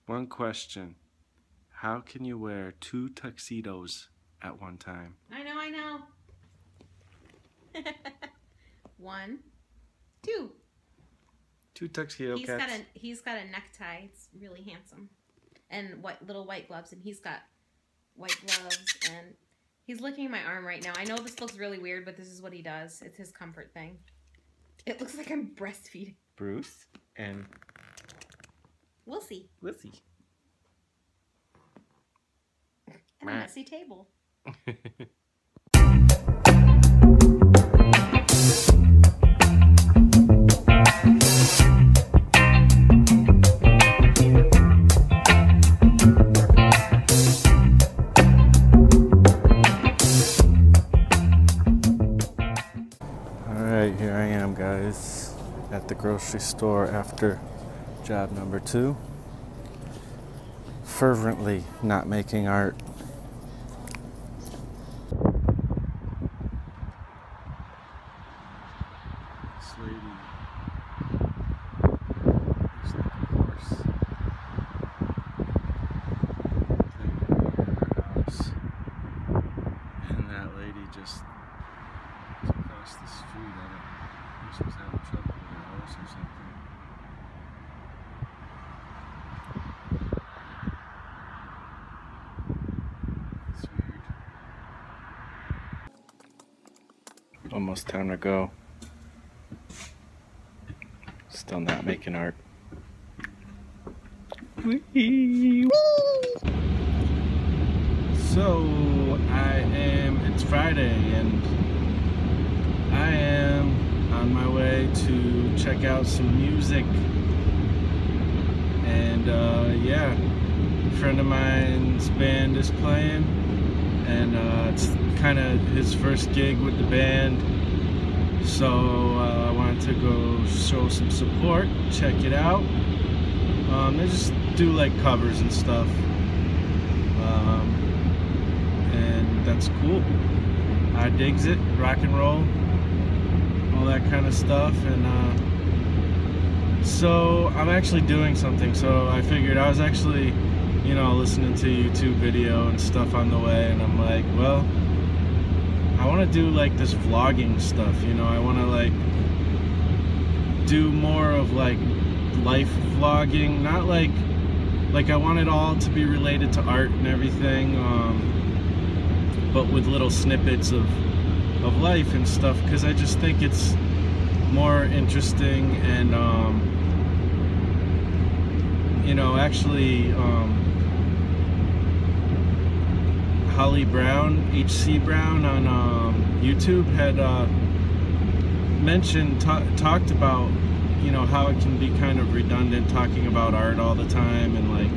One question. How can you wear 2 tuxedos at one time? I know. 1, 2. 2 tuxedo cats. He's got a necktie. It's really handsome. And little white gloves. And he's got white gloves. And he's licking my arm right now. I know this looks really weird, but this is what he does. It's his comfort thing. It looks like I'm breastfeeding. Bruce and Wilsey. And a messy table. Alright, here I am, guys, at the grocery store after job number 2. Fervently not making art. This lady looks like a horse thing in her house. And that lady just across the street. I think she was having trouble with her horse or something. It's weird. Almost time to go. Still not making art. So it's Friday and I am on my way to check out some music. And yeah, a friend of mine's band is playing, and it's kind of his first gig with the band. So I wanted to go show some support, check it out. They just do like covers and stuff. And that's cool. I digs it, rock and roll, all that kind of stuff. And so I'm actually doing something. So I figured I was actually, listening to a YouTube video and stuff on the way, and I'm like, well, I want to do like this vlogging stuff, I want to like do more of like life vlogging, not like I want it all to be related to art and everything, but with little snippets of life and stuff, because I just think it's more interesting. And actually Holly Brown, HC Brown on YouTube had talked about how it can be kind of redundant talking about art all the time, and like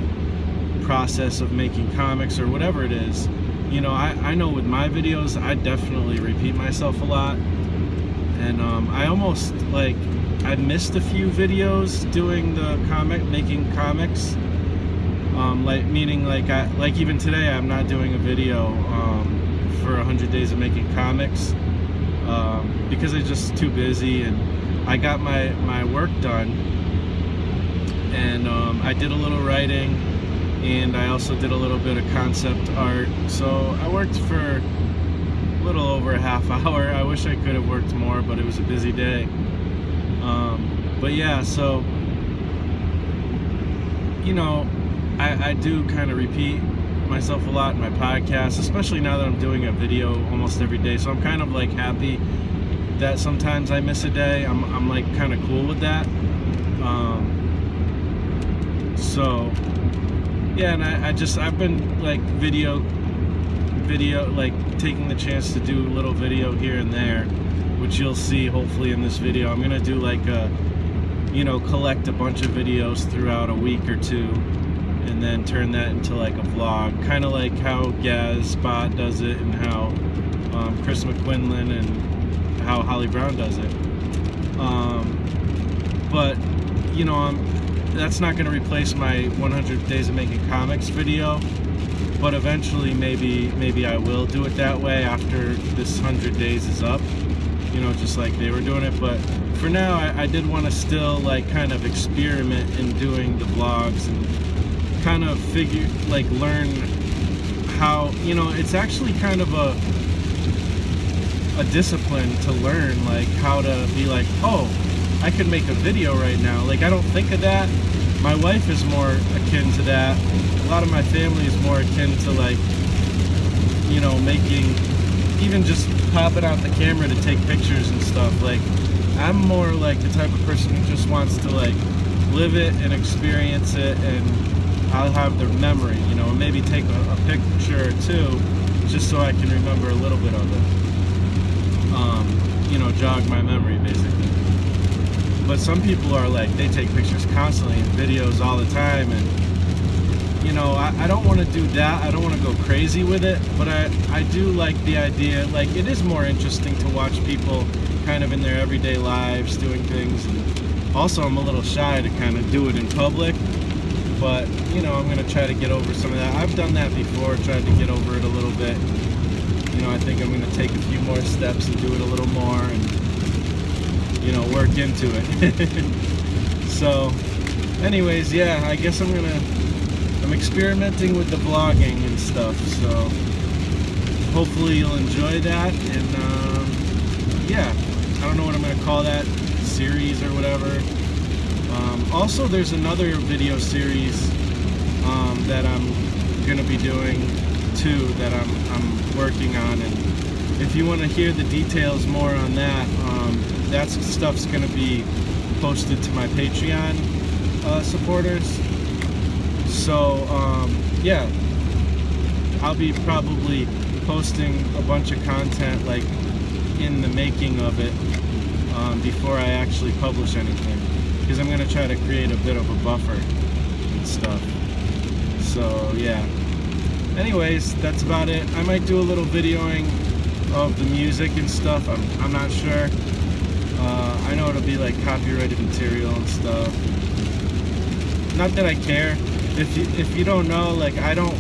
process of making comics or whatever it is. I know with my videos I definitely repeat myself a lot, and I almost I missed a few videos doing the making comics. Meaning even today I'm not doing a video for 100 days of making comics because I'm just too busy, and I got my work done, and I did a little writing, and I also did a little bit of concept art. So I worked for a little over a half hour. I wish I could have worked more, but it was a busy day. But yeah, so I do kind of repeat myself a lot in my podcast, especially now that I'm doing a video almost every day. So I'm kind of like happy that sometimes I miss a day. I'm like kind of cool with that. So yeah, and I've been like video like taking the chance to do a little video here and there, which you'll see hopefully in this video. I'm gonna do like a collect a bunch of videos throughout a week or two, and then turn that into like a vlog, kind of like how Gaz Spot does it, and how Chris McQuinlan and how Holly Brown does it. But that's not going to replace my 100 days of making comics video, but eventually maybe I will do it that way after this 100 days is up, just like they were doing it. But for now I did want to still like kind of experiment in doing the vlogs and kind of learn how, you know, it's actually kind of a discipline to learn, like how to be like, oh, I could make a video right now. Like, I don't think of that. My wife is more akin to that. A lot of my family is more akin to, like, you know, making, even just popping out the camera to take pictures and stuff. Like, I'm more like the type of person who just wants to, like, live it and experience it, and I'll have the memory, you know, and maybe take a picture or two just so I can remember a little bit of it. You know, jog my memory, basically. But some people are like, they take pictures constantly and videos all the time, and you know, I don't want to do that. I don't want to go crazy with it, but I do like the idea. Like, it is more interesting to watch people kind of in their everyday lives doing things, and also I'm a little shy to kind of do it in public, but you know, I'm gonna try to get over some of that. I've done that before, tried to get over it a little bit. You know, I think I'm gonna take a few more steps and do it a little more, and you know, work into it. So anyways, yeah, I guess I'm experimenting with the vlogging and stuff, so hopefully you'll enjoy that. And yeah, I don't know what I'm gonna call that series or whatever. Also, there's another video series that I'm gonna be doing too, that I'm working on, and if you want to hear the details more on that, that stuff's gonna be posted to my Patreon supporters. So yeah, I'll be probably posting a bunch of content, like, in the making of it, before I actually publish anything, because I'm gonna try to create a bit of a buffer and stuff. So yeah, anyways, that's about it. I might do a little videoing of the music and stuff. I'm not sure. I know it'll be like copyrighted material and stuff. Not that I care. If you don't know, like, I don't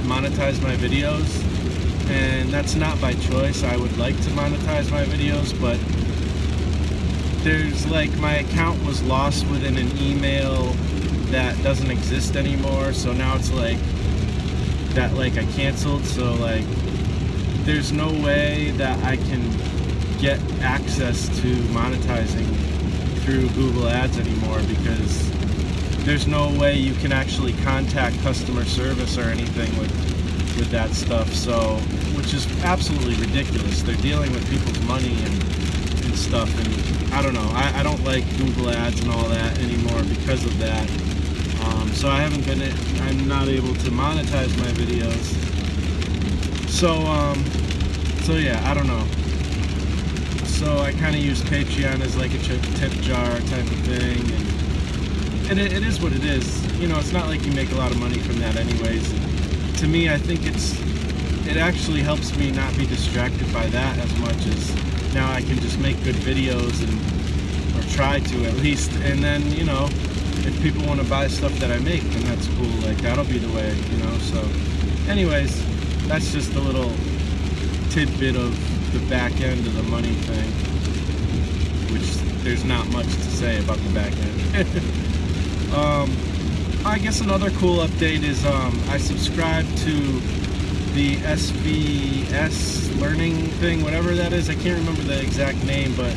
monetize my videos, and that's not by choice. I would like to monetize my videos, but there's, like, my account was lost within an email that doesn't exist anymore, so now it's like that, like, I canceled, so like there's no way that I can get access to monetizing through Google Ads anymore, because there's no way you can actually contact customer service or anything with that stuff. So, which is absolutely ridiculous. They're dealing with people's money and stuff, and I don't know. I don't like Google Ads and all that anymore because of that. So I'm not able to monetize my videos. So yeah, I don't know. So I kind of use Patreon as like a tip jar type of thing, and it is what it is. You know, it's not like you make a lot of money from that anyways. And to me, I think it actually helps me not be distracted by that as much as now I can just make good videos, or try to at least, and then, you know, if people want to buy stuff that I make, then that's cool. Like, that'll be the way, you know. So anyways, that's just a little tidbit of the back end of the money thing, which there's not much to say about the back end. I guess another cool update is I subscribed to the SBS learning thing, whatever that is. I can't remember the exact name, but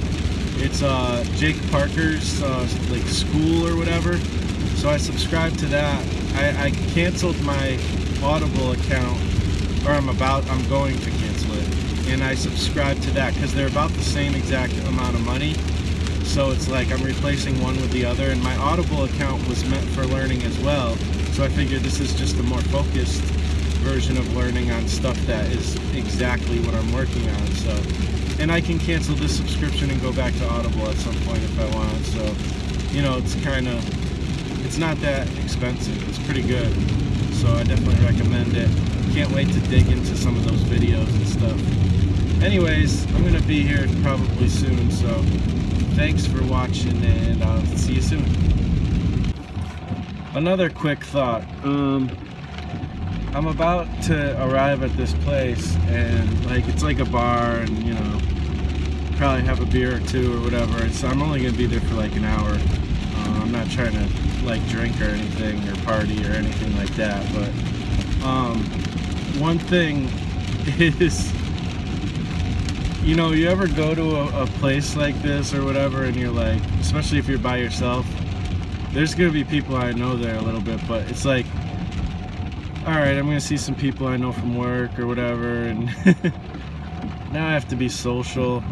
it's Jake Parker's like school or whatever. So I subscribed to that. I canceled my Audible account, or I'm going to cancel it, and I subscribed to that because they're about the same exact amount of money. So it's like I'm replacing one with the other, and my Audible account was meant for learning as well. So I figured this is just a more focused version of learning on stuff that is exactly what I'm working on. So, and I can cancel this subscription and go back to Audible at some point if I want. So, you know, it's not that expensive. It's pretty good. So I definitely recommend it. Can't wait to dig into some of those videos and stuff. Anyways, I'm gonna be here probably soon, so thanks for watching, and I'll see you soon. Another quick thought. I'm about to arrive at this place, and like it's like a bar, and you know, probably have a beer or two or whatever. I'm only gonna be there for like an hour. I'm not trying to like drink or anything or party or anything like that, but one thing is, you know, you ever go to a place like this or whatever, and you're like, especially if you're by yourself, there's gonna be people I know there a little bit, but it's like, alright, I'm gonna see some people I know from work or whatever, and now I have to be social.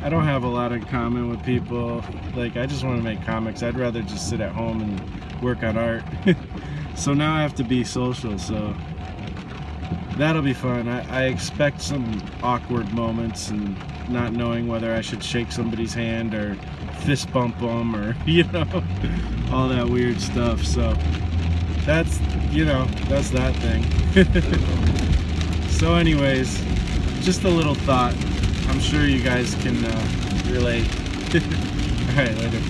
I don't have a lot in common with people. Like, I just want to make comics. I'd rather just sit at home and work on art. So now I have to be social, so that'll be fun. I expect some awkward moments and not knowing whether I should shake somebody's hand or fist bump them or, you know, all that weird stuff. So that's, you know, that's that thing. So anyways, just a little thought. I'm sure you guys can relate. Alright, later.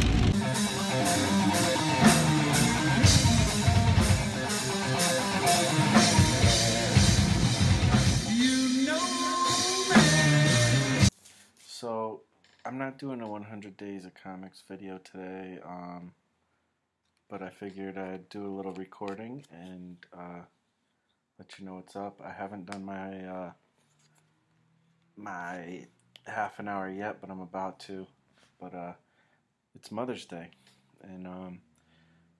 So, I'm not doing a 100 Days of Comics video today, but I figured I'd do a little recording and let you know what's up. I haven't done my my half an hour yet, but I'm about to. But it's Mother's Day, and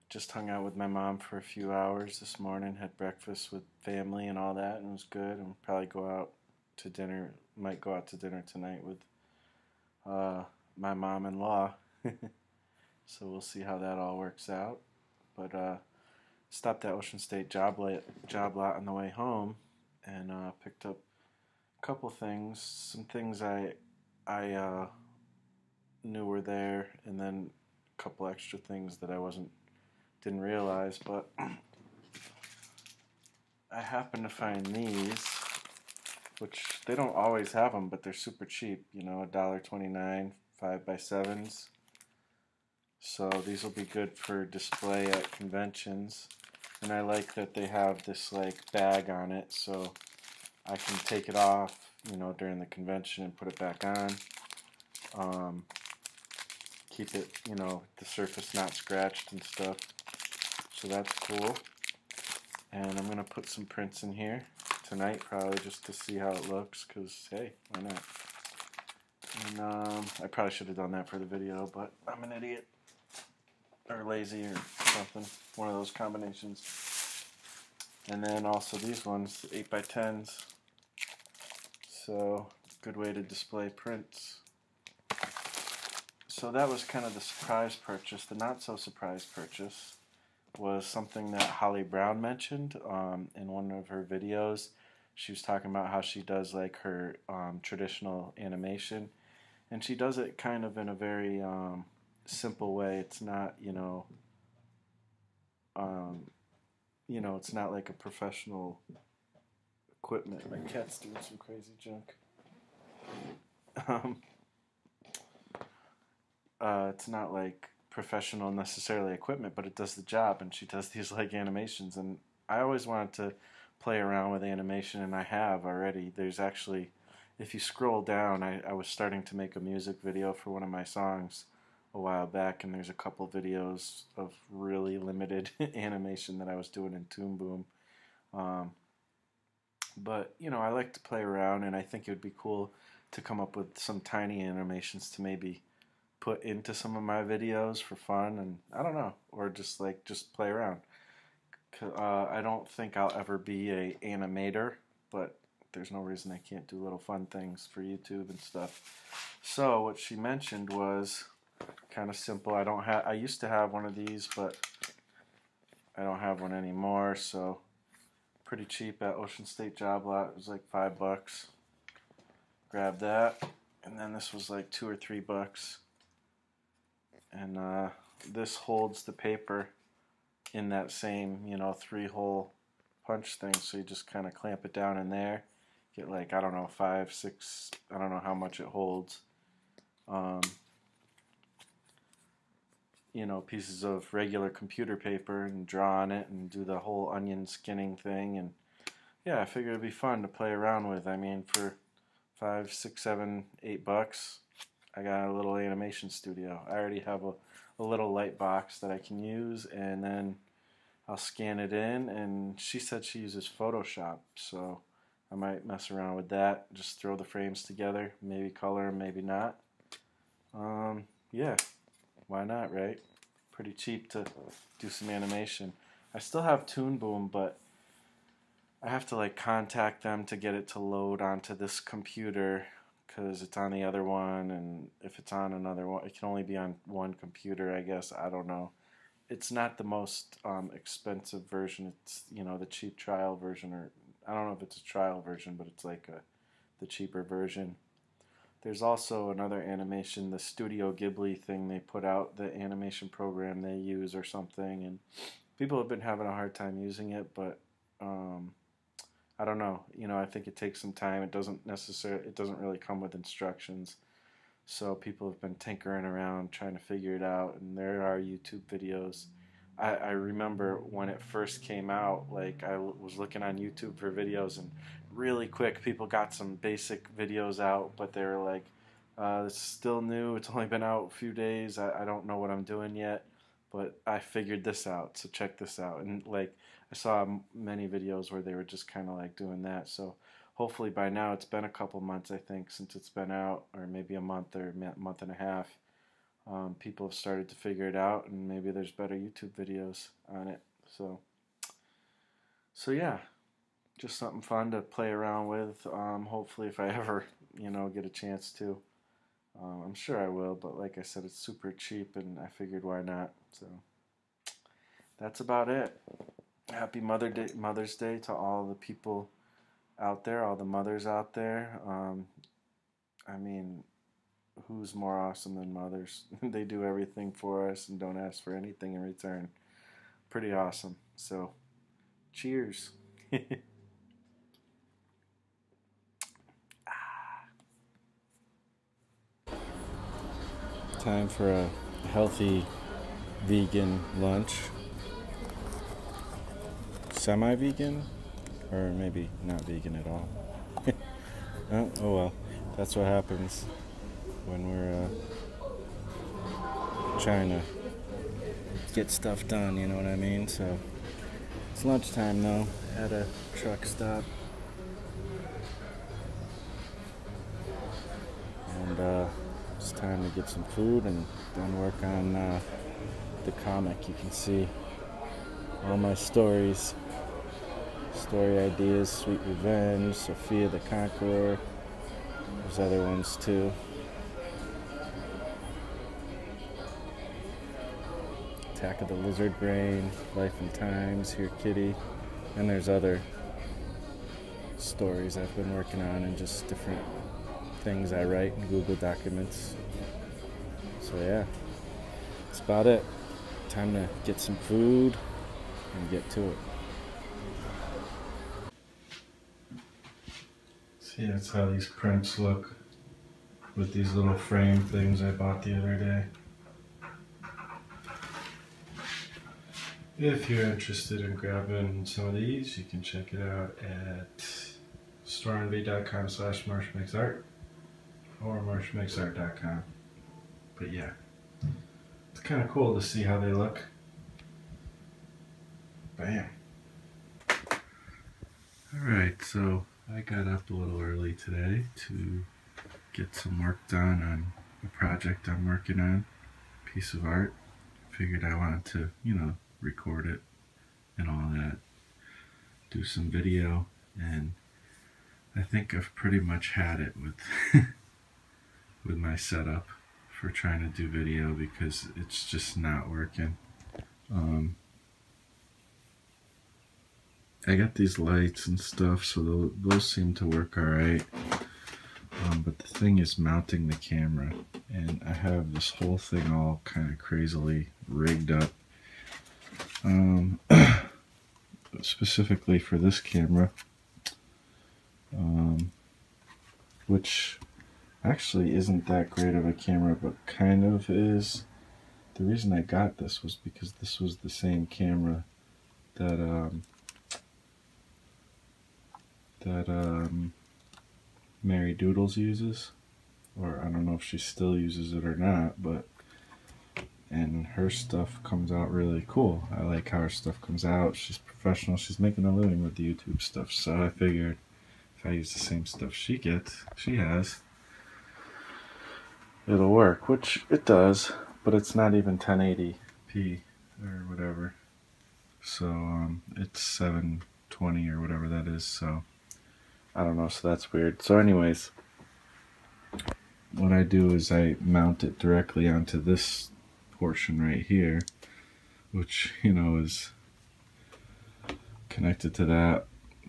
just hung out with my mom for a few hours this morning, had breakfast with family and all that, and it was good. And probably go out to dinner, might go out to dinner tonight with my mom-in-law. So we'll see how that all works out. But stopped at Ocean State job lot on the way home, and picked up couple things, some things I knew were there, and then a couple extra things that I didn't realize. But I happened to find these, which they don't always have them, but they're super cheap. You know, $1.29, 5x7s. So these will be good for display at conventions, and I like that they have this like bag on it, so I can take it off, you know, during the convention and put it back on. Keep it, you know, the surface not scratched and stuff. So that's cool. And I'm going to put some prints in here tonight, probably just to see how it looks, because, hey, why not? And I probably should have done that for the video, but I'm an idiot. Or lazy or something. One of those combinations. And then also these ones, 8x10s. So, good way to display prints. So that was kind of the surprise purchase. The not so surprise purchase was something that Holly Brown mentioned in one of her videos. She was talking about how she does like her traditional animation, and she does it kind of in a very simple way. It's not, you know, it's not like a professional equipment. My cat's doing some crazy junk. It's not like professional necessarily equipment, but it does the job, and she does these like animations, and I always wanted to play around with animation, and I have already. There's actually, if you scroll down, I was starting to make a music video for one of my songs a while back, and there's a couple videos of really limited animation that I was doing in Toon Boom. But, you know, I like to play around, and I think it would be cool to come up with some tiny animations to maybe put into some of my videos for fun, and I don't know, or just play around. I don't think I'll ever be a animator, but there's no reason I can't do little fun things for YouTube and stuff. So what she mentioned was kind of simple. I used to have one of these, but I don't have one anymore. So pretty cheap at Ocean State job lot. It was like $5. Grabbed that, and then this was like $2 or $3. And this holds the paper in that same, you know, 3-hole punch thing. So you just kind of clamp it down in there. Get like, I don't know, 5, 6, I don't know how much it holds. You know, pieces of regular computer paper, and draw on it and do the whole onion skinning thing. And yeah, I figured it'd be fun to play around with. I mean, for $5, $6, $7, $8, I got a little animation studio. I already have a little light box that I can use, and then I'll scan it in, and she said she uses Photoshop, so I might mess around with that, just throw the frames together, maybe color them, maybe not. Yeah, why not, right? Pretty cheap to do some animation. I still have Toon Boom, but I have to like contact them to get it to load onto this computer because it's on the other one, and if it's on another one, it can only be on one computer, I guess. I don't know. It's not the most expensive version. It's, you know, the cheap trial version, or I don't know if it's a trial version, but it's like the cheaper version. There's also another animation, the Studio Ghibli thing they put out, the animation program they use or something, and people have been having a hard time using it, but I don't know. You know, I think it takes some time. It doesn't really come with instructions. So people have been tinkering around trying to figure it out, and there are YouTube videos. I remember when it first came out, like I was looking on YouTube for videos, and really quick people got some basic videos out, but they were like, this is still new, it's only been out a few days, I don't know what I'm doing yet, but I figured this out, so check this out. And like I saw many videos where they were just kind of like doing that, so hopefully by now, it's been a couple months, I think, since it's been out, or maybe a month or a month and a half. People have started to figure it out, and maybe there's better YouTube videos on it. So yeah, just something fun to play around with. Hopefully, if I ever, you know, get a chance to, I'm sure I will. But like I said, it's super cheap, and I figured why not. So that's about it. Happy Mother's Day to all the people out there, all the mothers out there. I mean, who's more awesome than mothers? They do everything for us and don't ask for anything in return. Pretty awesome. So, cheers. Time for a healthy vegan lunch. Semi-vegan? Or maybe not vegan at all. Oh well, that's what happens when we're trying to get stuff done, you know what I mean? So it's lunchtime though, at a truck stop, and it's time to get some food and then work on the comic. You can see all my stories. Story ideas, Sweet Revenge, Sophia the Conqueror. There's other ones too. Attack of the Lizard Brain, Life and Times, Here Kitty. And there's other stories I've been working on and just different things I write in Google Documents. So yeah, that's about it. Time to get some food and get to it. See, that's how these prints look with these little frame things I bought the other day. If you're interested in grabbing some of these, you can check it out at storenv.com/marshmakesart or marshmakesart.com. But yeah, it's kind of cool to see how they look. Bam. Alright, so I got up a little early today to get some work done on a project I'm working on, a piece of art. Figured I wanted to, you know, record it and all that, do some video, and I think I've pretty much had it with with my setup for trying to do video because it's just not working. I got these lights and stuff, so those seem to work alright. But the thing is mounting the camera, and I have this whole thing all kind of crazily rigged up. Specifically for this camera, which actually isn't that great of a camera, but kind of is. The reason I got this was because this was the same camera that Mary Doodles uses, or I don't know if she still uses it or not, but and her stuff comes out really cool. I like how her stuff comes out. She's professional. She's making a living with the YouTube stuff, so I figured if I use the same stuff she has, it'll work, which it does, but it's not even 1080p or whatever. So it's 720 or whatever that is, so I don't know, so that's weird. So anyways, what I do is I mount it directly onto this portion right here, which, you know, is connected to that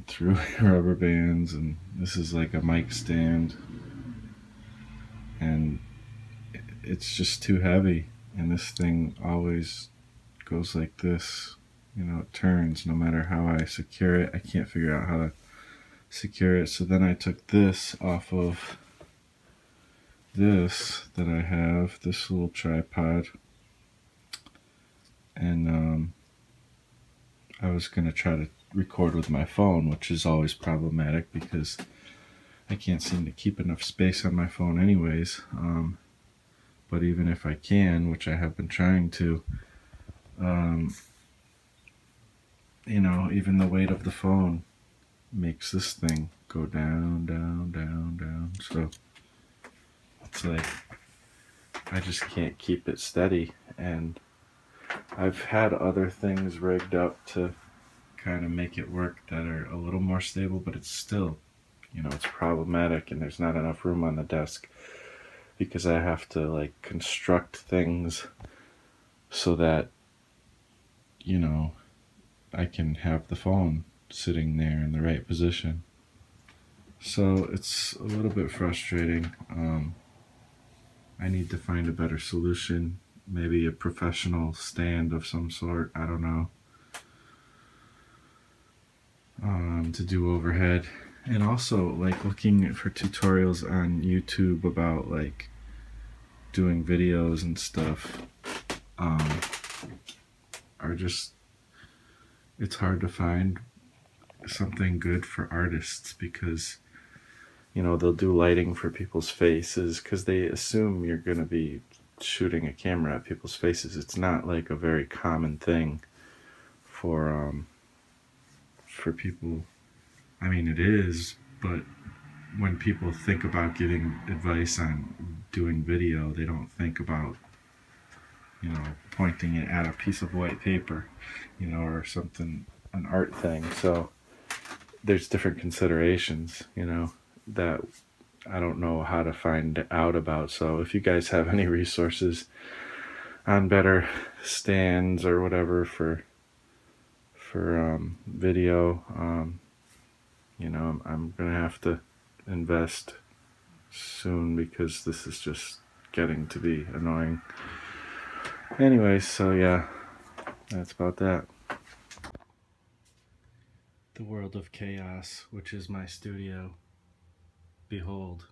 through rubber bands, and this is like a mic stand, and it's just too heavy, and this thing always goes like this, you know, it turns no matter how I secure it. I can't figure out how to secure it. So then I took this off of this that I have, this little tripod, and I was going to try to record with my phone, which is always problematic because I can't seem to keep enough space on my phone anyways. But even if I can, which I have been trying to, you know, even the weight of the phone makes this thing go down, down, down, down. So it's like I just can't keep it steady, and I've had other things rigged up to kind of make it work that are a little more stable, but it's still, you know, it's problematic, and there's not enough room on the desk because I have to like construct things so that, you know, I can have the phone sitting there in the right position. So it's a little bit frustrating. I need to find a better solution, maybe a professional stand of some sort, I don't know, to do overhead. And also like looking for tutorials on YouTube about like doing videos and stuff are just, it's hard to find something good for artists because, you know, they'll do lighting for people's faces because they assume you're going to be shooting a camera at people's faces. It's not like a very common thing for people. I mean, it is, but when people think about giving advice on doing video, they don't think about, you know, pointing it at a piece of white paper, you know, or something, an art thing. So there's different considerations, you know, that I don't know how to find out about. So if you guys have any resources on better stands or whatever for video, you know, I'm gonna have to invest soon because this is just getting to be annoying. Anyway, so yeah, that's about that. The world of chaos, which is my studio. Behold.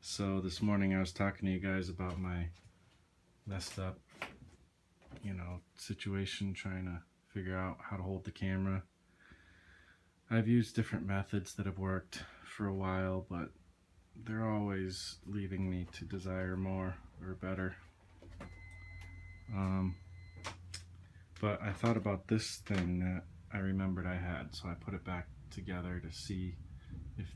So this morning I was talking to you guys about my messed up, you know, situation, trying to figure out how to hold the camera. I've used different methods that have worked for a while, but they're always leaving me to desire more or better. But I thought about this thing that I remembered I had, so I put it back together to see if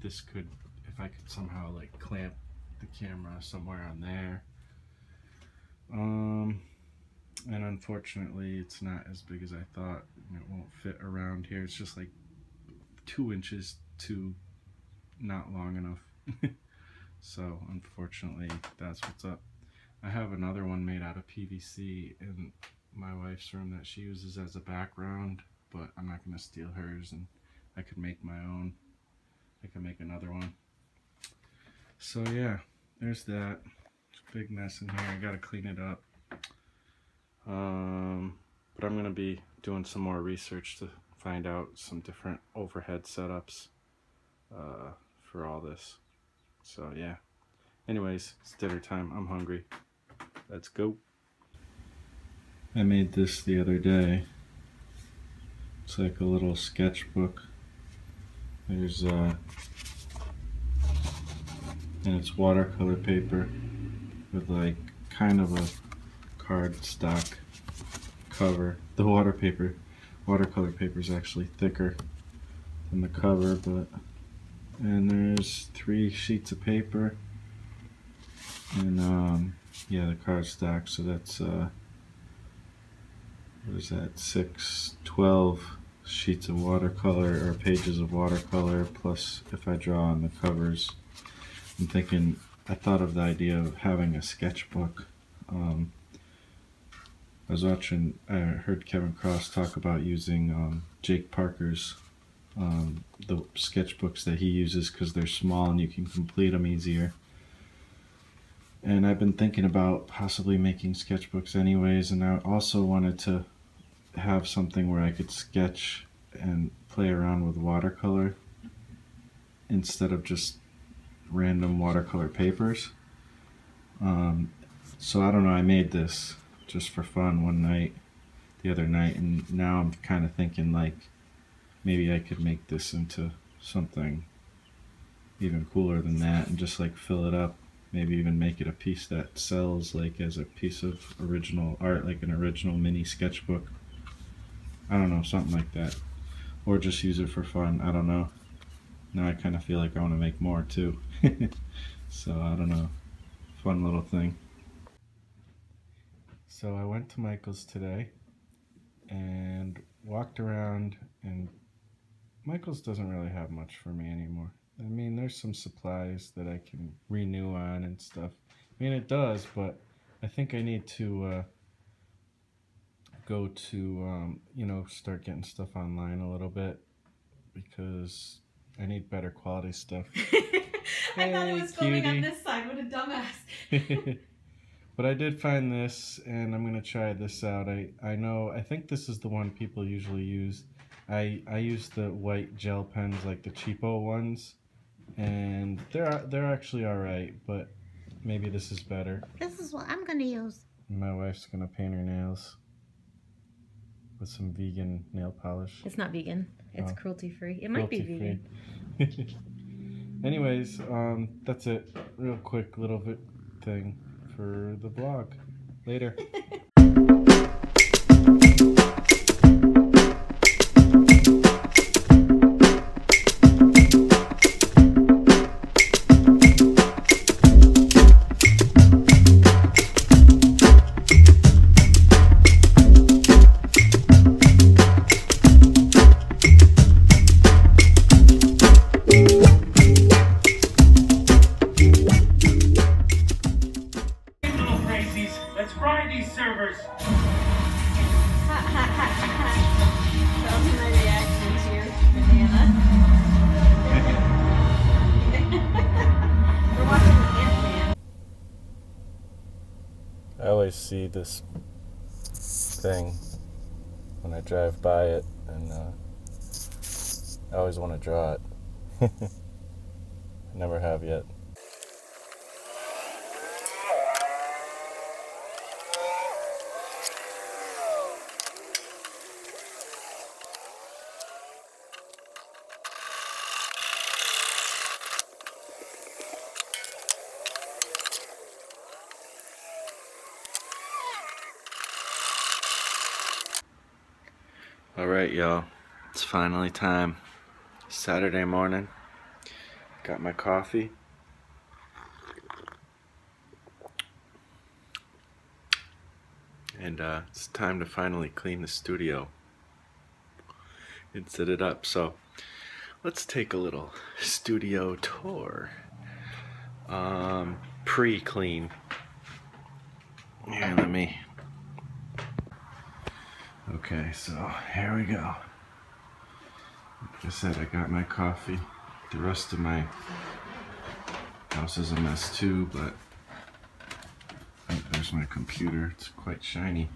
I could somehow like clamp the camera somewhere on there. And unfortunately it's not as big as I thought. It won't fit around here. It's just like 2 inches too not long enough. So unfortunately that's what's up. I have another one made out of PVC in my wife's room that she uses as a background, but I'm not going to steal hers, and I could make my own. I can make another one. So yeah, there's that. It's a big mess in here. I gotta clean it up. But I'm gonna be doing some more research to find out some different overhead setups for all this. So yeah. Anyways, it's dinner time. I'm hungry. Let's go. I made this the other day. It's like a little sketchbook. There's and it's watercolor paper with like kind of a cardstock cover. The watercolor paper is actually thicker than the cover, and there's 3 sheets of paper, and yeah, the cardstock. So that's what is that? 12 sheets of watercolor, or pages of watercolor, plus if I draw on the covers. I thought of the idea of having a sketchbook. I heard Kevin Cross talk about using Jake Parker's, the sketchbooks that he uses, because they're small and you can complete them easier. And I've been thinking about possibly making sketchbooks anyways, and I also wanted to have something where I could sketch and play around with watercolor instead of just random watercolor papers. So I don't know, I made this just for fun the other night, and now I'm kind of thinking like maybe I could make this into something even cooler than that and just like fill it up, maybe even make it a piece that sells like as a piece of original art, like an original mini sketchbook. I don't know, something like that. Or just use it for fun, I don't know. Now I kind of feel like I want to make more too. So I don't know, fun little thing. So I went to Michael's today and walked around, and Michael's doesn't really have much for me anymore. I mean, there's some supplies that I can renew on and stuff. I mean, it does, but I think I need to go to, you know, start getting stuff online a little bit, because I need better quality stuff. I thought it was filming on this side. What a dumbass. But I did find this, and I'm gonna try this out. I think this is the one people usually use. I use the white gel pens, like the cheapo ones, and they're actually alright, but maybe this is better. This is what I'm gonna use. My wife's gonna paint her nails with some vegan nail polish. It's not vegan. It's cruelty free. It might be vegan. Anyways, that's it. Real quick little thing for the vlog. Later. Let's fry these servers! That was my reaction to your banana. We're watching Ant-Man. I always see this thing when I drive by it, and I always want to draw it. I never have yet. Alright, y'all, it's finally time. Saturday morning. Got my coffee. And it's time to finally clean the studio and set it up. So let's take a little studio tour. Pre-clean. Here, let me. Okay, so here we go. Like I said, I got my coffee. The rest of my house is a mess too, but oh, there's my computer. It's quite shiny.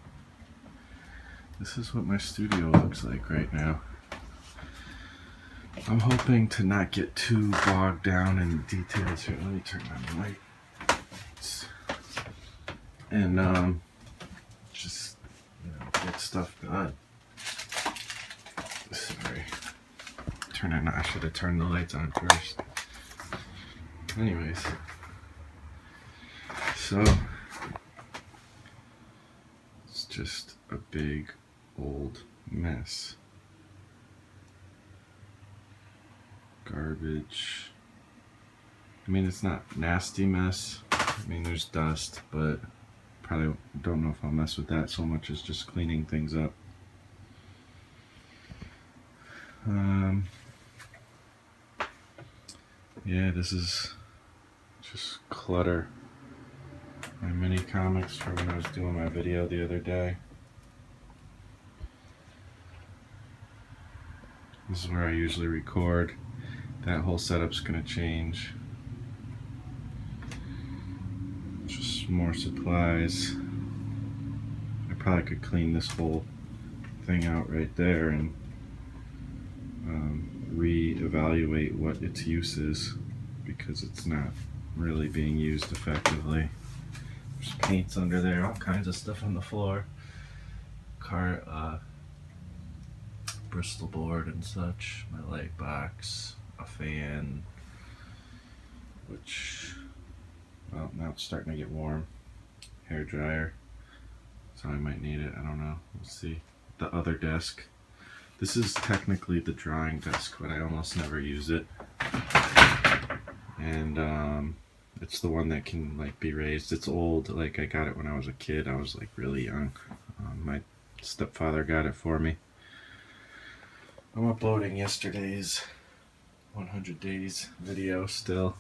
This is what my studio looks like right now. I'm hoping to not get too bogged down in the details here. Let me turn on the light. And just, you know, get stuff done. Sorry. I should have turned the lights on first. Anyways, So it's just a big old mess. Garbage. I mean, it's not nasty mess. I mean, there's dust, but probably don't know if I'll mess with that so much as just cleaning things up. Yeah, this is just clutter. My mini comics from when I was doing my video the other day. This is where I usually record. That whole setup's gonna change. Just more supplies. I probably could clean this whole thing out right there and re-evaluate what its use is, because it's not really being used effectively. There's paints under there, all kinds of stuff on the floor. Bristol board and such, my light box, a fan, which, well, now it's starting to get warm. Hair dryer, so I might need it, I don't know, we'll see. The other desk. This is technically the drawing desk, but I almost never use it. And it's the one that can like be raised. It's old, like I got it when I was a kid. I was like really young. My stepfather got it for me. I'm uploading yesterday's 100 days video still.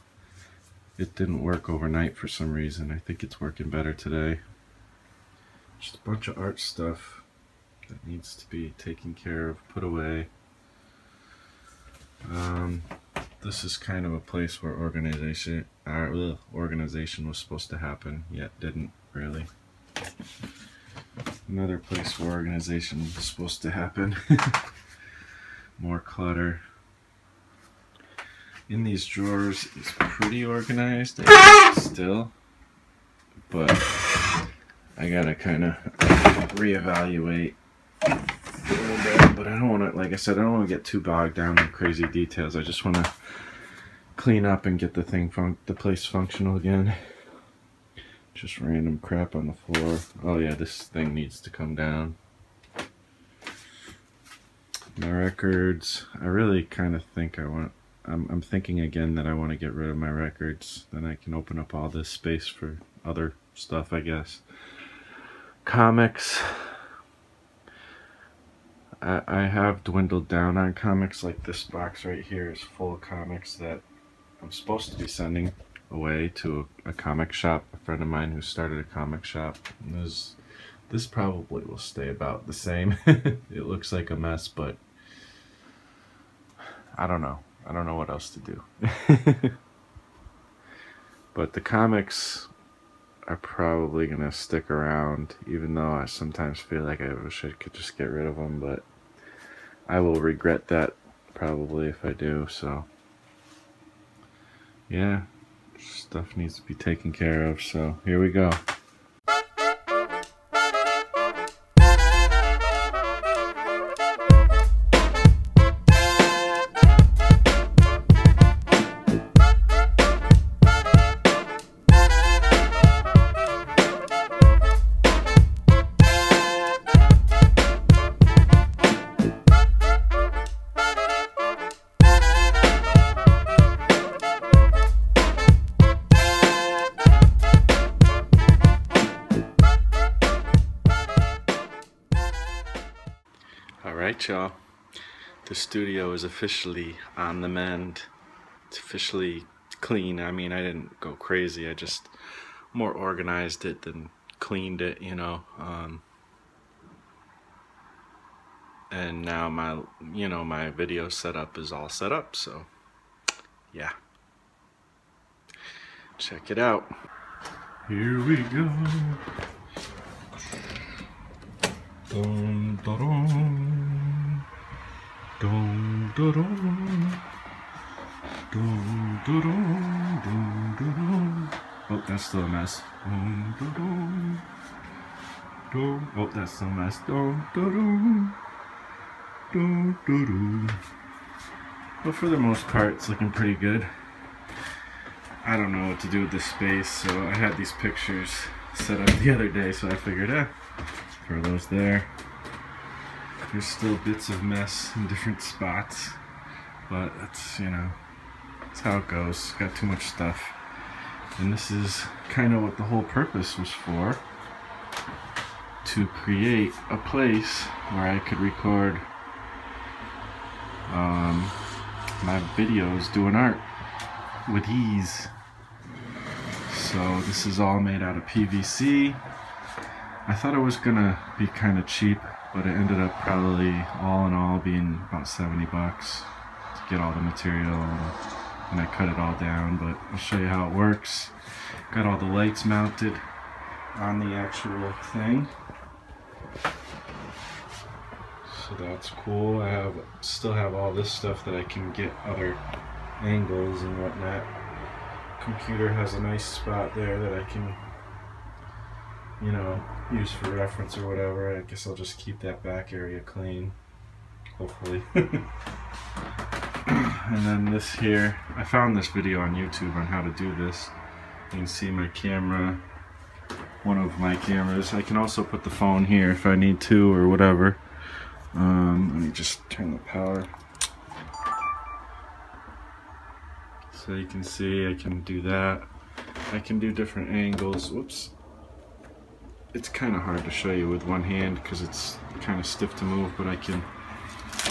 It didn't work overnight for some reason. I think it's working better today. Just a bunch of art stuff that needs to be taken care of, put away. This is kind of a place where organization was supposed to happen, yet didn't really. Another place where organization was supposed to happen. More clutter. In these drawers is pretty organized still, but I gotta kind of reevaluate a little bit. But I don't want to, like I said, I don't want to get too bogged down in crazy details. I just want to clean up and get the place functional again. Just random crap on the floor. Oh yeah, this thing needs to come down. My records, I really kind of think I'm thinking again that I want to get rid of my records. Then I can open up all this space for other stuff, I guess. Comics. I have dwindled down on comics. Like this box right here is full of comics that I'm supposed to be sending away to a comic shop. A friend of mine who started a comic shop. And this probably will stay about the same. It looks like a mess, but I don't know. I don't know what else to do. But the comics are probably going to stick around, even though I sometimes feel like I wish I could just get rid of them, but I will regret that probably if I do. So yeah, stuff needs to be taken care of, so here we go. Alright y'all, the studio is officially on the mend. It's officially clean. I mean, I didn't go crazy, I just more organized it than cleaned it, you know. And now my video setup is all set up, so yeah. Check it out. Here we go. Dun, dun, dun. Dun, dun, dun. Dun, dun, dun. Dun, dun, dun. Oh, that's still a mess. Dun, dun, dun. Dun. Oh, that's still a mess. Dun, dun, dun. Dun, dun, dun. But for the most part, it's looking pretty good. I don't know what to do with this space, so I had these pictures set up the other day, so I figured, throw those there. There's still bits of mess in different spots, but that's, you know, that's how it goes. Got too much stuff. And this is kind of what the whole purpose was for, to create a place where I could record my videos doing art with ease. So this is all made out of PVC. I thought it was gonna be kind of cheap, but it ended up probably all in all being about 70 bucks to get all the material, and I cut it all down, but I'll show you how it works. Got all the lights mounted on the actual thing, so that's cool. I still have all this stuff that I can get other angles and whatnot. Computer has a nice spot there that I can, you know, use for reference or whatever. I guess I'll just keep that back area clean, hopefully. And then this here, I found this video on YouTube on how to do this. You can see my camera, one of my cameras. I can also put the phone here if I need to or whatever. Let me just turn the power. So you can see I can do that. I can do different angles. Whoops. It's kind of hard to show you with one hand because it's kind of stiff to move, but I can,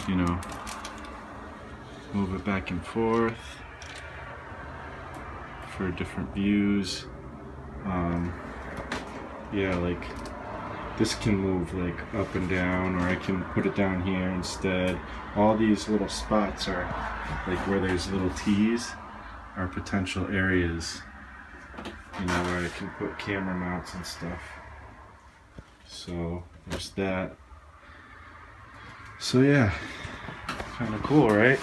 you know, move it back and forth for different views. Yeah, like this can move like up and down, or I can put it down here instead. All these little spots are like where there's little T's are potential areas, you know, where I can put camera mounts and stuff. So there's that. So yeah, kind of cool, right?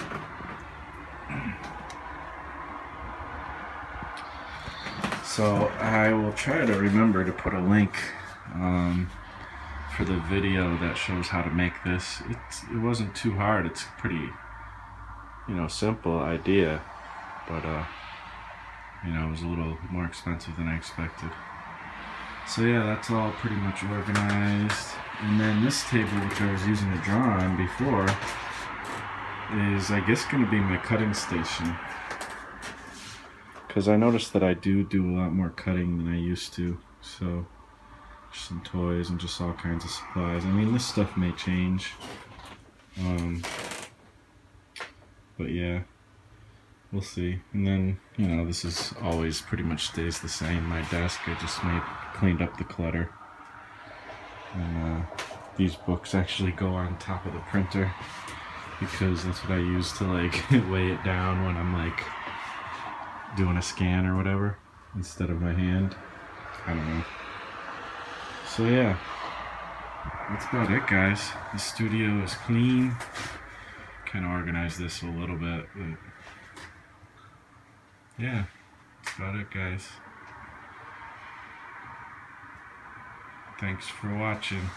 So I will try to remember to put a link for the video that shows how to make this. It wasn't too hard. It's a pretty, you know, simple idea, but you know, it was a little more expensive than I expected. So yeah, that's all pretty much organized. And then this table, which I was using to draw on before, is I guess going to be my cutting station. Because I noticed that I do a lot more cutting than I used to. So, some toys and just all kinds of supplies. I mean, this stuff may change. But yeah, we'll see. And then, you know, this is always pretty much stays the same. My desk, I just cleaned up the clutter. And these books actually go on top of the printer because that's what I use to like weigh it down when I'm like doing a scan or whatever instead of my hand. I don't know. So yeah, that's about it, guys. The studio is clean. Kind of organized this a little bit, but yeah, that's about it, guys. Thanks for watching.